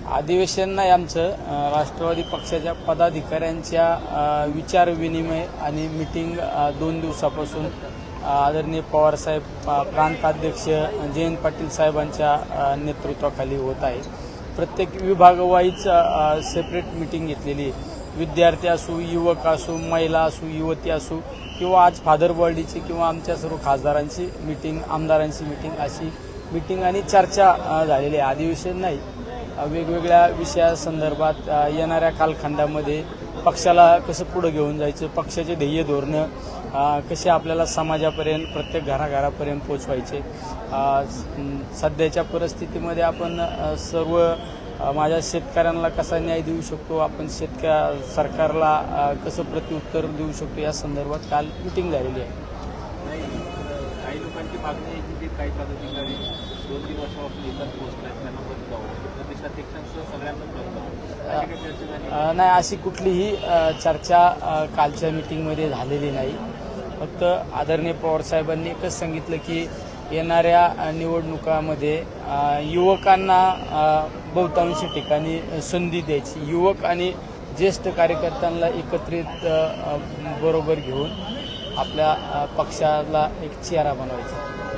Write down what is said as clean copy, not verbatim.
अधिवेशन नाही आमचं राष्ट्रवादी पक्षाच्या पदाधिकाऱ्यांच्या विचार विनिमय आणि मीटिंग 2 दिवसापासून आदरणीय पवारसाहेब प्रांताध्यक्ष जयंत पाटील साहेबांच्या नेतृत्वाखाली होत आहे। प्रत्येक विभागवाईज सेपरेट मीटिंग घेतलेली आहे। विद्यार्थी असू, युवक असू, महिला असू, युवती असू किंवा आज फादर बॉडीची किंवा आमच्या सर्व खासदारांची मीटिंग, आमदारांची मीटिंग, अशी मीटिंग आणि चर्चा झालेली आहे। अधिवेशन नाही, वेगवेगळ्या विषयासंदर्भात येणाऱ्या कालखंडामध्ये पक्षाला कसं पुढे घेऊन जायचं, पक्षाचे ध्येय धोरणं कसे आपल्याला समाजापर्यंत, प्रत्येक घराघरापर्यंत पोचवायचे। सध्याच्या परिस्थितीमध्ये आपण सर्व माझ्या शेतकऱ्यांना कसा न्याय देऊ शकतो, आपण सरकारला कसं प्रत्युत्तर देऊ शकतो, या संदर्भात काल मीटिंग झालेली आहे। काही लोकांची मागणी आहे की काही पदाधिकारी 2-3 वर्षापासून इतर पोस्ट आहेत त्यांना बदलावं, प्रदेशाध्यक्षांसह सगळ्यांना बदलावं, नाही, अशी कुठलीही चर्चा कालच्या मीटिंगमध्ये झालेली नाही। फक्त आदरणीय पवारसाहेबांनी एकच सांगितलं की येणाऱ्या निवडणुकामध्ये युवकांना बहुतांश ठिकाणी संधी द्यायची, युवक आणि ज्येष्ठ कार्यकर्त्यांना एकत्रित बरोबर घेऊन आपल्या पक्षाला एक चेहरा बनवायचा।